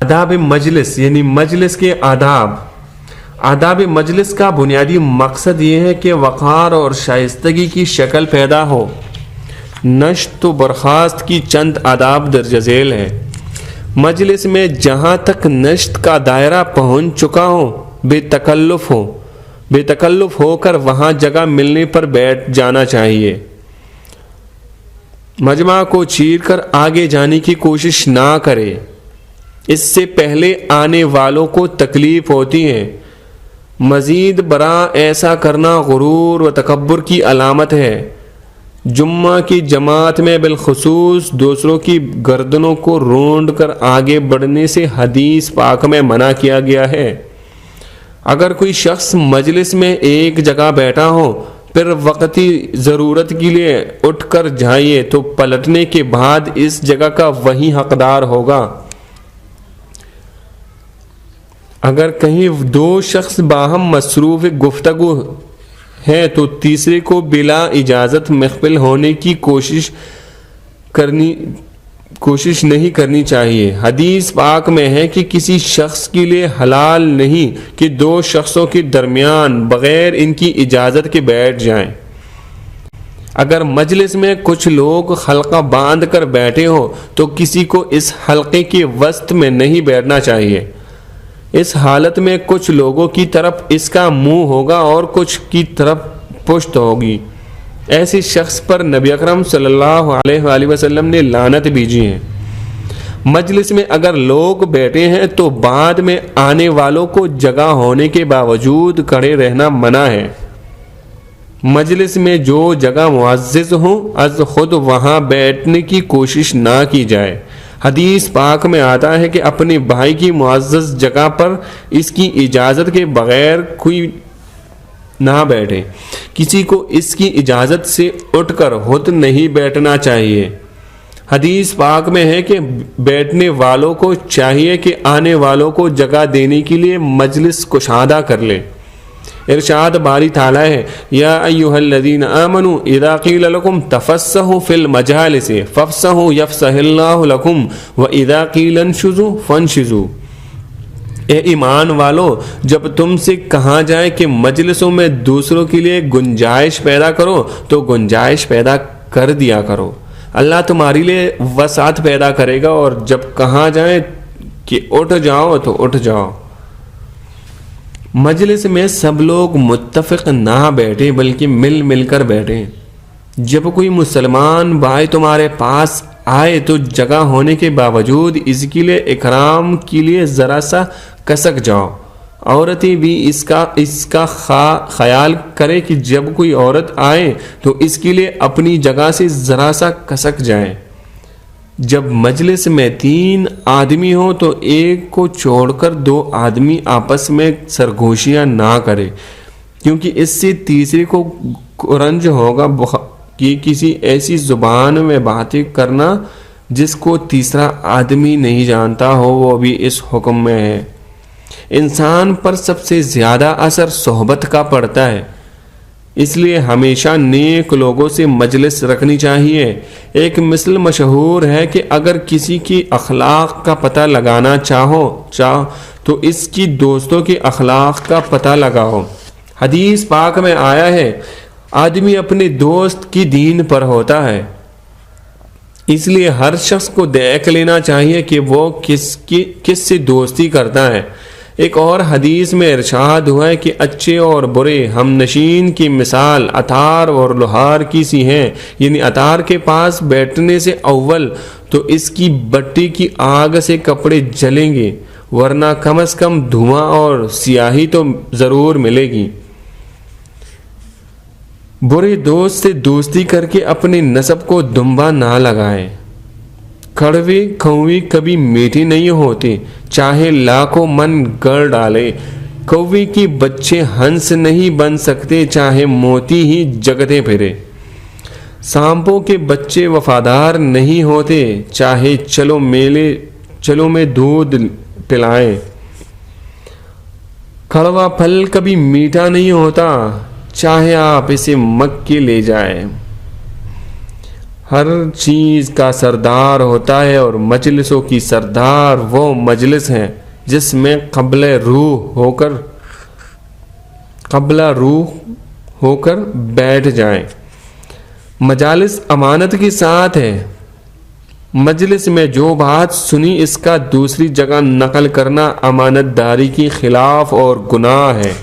آداب مجلس یعنی مجلس کے آداب. آداب مجلس کا بنیادی مقصد یہ ہے کہ وقار اور شائستگی کی شکل پیدا ہو. نشست و برخاست کی چند آداب درج ذیل ہیں. مجلس میں جہاں تک نشست کا دائرہ پہنچ چکا ہو بے تکلف ہو کر وہاں جگہ ملنے پر بیٹھ جانا چاہیے. مجمع کو چیر کر آگے جانے کی کوشش نہ کرے. اس سے پہلے آنے والوں کو تکلیف ہوتی ہے. مزید برآں ایسا کرنا غرور و تکبر کی علامت ہے. جمعہ کی جماعت میں بالخصوص دوسروں کی گردنوں کو رونڈ کر آگے بڑھنے سے حدیث پاک میں منع کیا گیا ہے. اگر کوئی شخص مجلس میں ایک جگہ بیٹھا ہو پھر وقتی ضرورت کے لیے اٹھ کر جائیے تو پلٹنے کے بعد اس جگہ کا وہی حقدار ہوگا. اگر کہیں دو شخص باہم مصروف گفتگو ہیں تو تیسرے کو بلا اجازت مخفل ہونے کی کوشش نہیں کرنی چاہیے. حدیث پاک میں ہے کہ کسی شخص کے لیے حلال نہیں کہ دو شخصوں کے درمیان بغیر ان کی اجازت کے بیٹھ جائیں. اگر مجلس میں کچھ لوگ حلقہ باندھ کر بیٹھے ہو تو کسی کو اس حلقے کے وسط میں نہیں بیٹھنا چاہیے. اس حالت میں کچھ لوگوں کی طرف اس کا منہ ہوگا اور کچھ کی طرف پشت ہوگی. ایسے شخص پر نبی اکرم صلی اللہ علیہ وآلہ وسلم نے لعنت بھیجی ہے. مجلس میں اگر لوگ بیٹھے ہیں تو بعد میں آنے والوں کو جگہ ہونے کے باوجود کھڑے رہنا منع ہے. مجلس میں جو جگہ معزز ہو از خود وہاں بیٹھنے کی کوشش نہ کی جائے. حدیث پاک میں آتا ہے کہ اپنے بھائی کی معزز جگہ پر اس کی اجازت کے بغیر کوئی نہ بیٹھے. کسی کو اس کی اجازت سے اٹھ کر خود نہیں بیٹھنا چاہیے. حدیث پاک میں ہے کہ بیٹھنے والوں کو چاہیے کہ آنے والوں کو جگہ دینے کے لیے مجلس کشادہ کر لے. ارشاد باری تعالیٰ ہے یا ایھا الذین آمنوا اذا قیل لکم تفسحوا فی المجالس فافسحوا یفسح اللہ لکم واذا قیل انشزوا فانشزوا. اے ایمان والو، جب تم سے کہا جائے کہ مجلسوں میں دوسروں کے لیے گنجائش پیدا کرو تو گنجائش پیدا کر دیا کرو. اللہ تمہارے لیے وسعت پیدا کرے گا. اور جب کہا جائے کہ اٹھ جاؤ تو اٹھ جاؤ. مجلس میں سب لوگ متفق نہ بیٹھے بلکہ مل کر بیٹھیں. جب کوئی مسلمان بھائی تمہارے پاس آئے تو جگہ ہونے کے باوجود اس کے لیے اکرام کے لیے ذرا سا کسک جاؤ. عورتیں بھی اس کا خیال کرے کہ جب کوئی عورت آئے تو اس کے لیے اپنی جگہ سے ذرا سا کسک جائیں. جب مجلس میں 3 آدمی ہوں تو ایک کو چھوڑ کر 2 آدمی آپس میں سرگوشیاں نہ کرے، کیونکہ اس سے تیسرے کو رنج ہوگا کہ کسی ایسی زبان میں باتیں کرنا جس کو تیسرا آدمی نہیں جانتا ہو. وہ بھی اس حکم میں ہے. انسان پر سب سے زیادہ اثر صحبت کا پڑتا ہے، اس لیے ہمیشہ نیک لوگوں سے مجلس رکھنی چاہیے. ایک مثل مشہور ہے کہ اگر کسی کی اخلاق کا پتہ لگانا چاہو تو اس کی دوستوں کے اخلاق کا پتہ لگاؤ. حدیث پاک میں آیا ہے آدمی اپنے دوست کی دین پر ہوتا ہے. اس لیے ہر شخص کو دیکھ لینا چاہیے کہ وہ کس سے دوستی کرتا ہے. ایک اور حدیث میں ارشاد ہوا ہے کہ اچھے اور برے ہم نشین کی مثال اتار اور لوہار کی سی ہیں. یعنی اتار کے پاس بیٹھنے سے اول تو اس کی بٹی کی آگ سے کپڑے جلیں گے، ورنہ کم از کم دھواں اور سیاہی تو ضرور ملے گی. برے دوست سے دوستی کر کے اپنے نسب کو دمبا نہ لگائے. کڑوی کھوی کبھی میٹھی نہیں ہوتی، چاہے لاکھوں من گڑ ڈالے. کوی کی بچے ہنس نہیں بن سکتے، چاہے موتی ہی جگتے پھرے. سانپوں کے بچے وفادار نہیں ہوتے، چاہے چلو میں دودھ پلائیں. کڑوا پھل کبھی میٹھا نہیں ہوتا، چاہے آپ اسے مکھ کے لے جائیں. ہر چیز کا سردار ہوتا ہے، اور مجلسوں کی سردار وہ مجلس ہیں جس میں قبلہ روح ہو کر بیٹھ جائیں۔ مجالس امانت کی ساتھ ہے۔ مجلس میں جو بات سنی اس کا دوسری جگہ نقل کرنا امانت داری کی خلاف اور گناہ ہے۔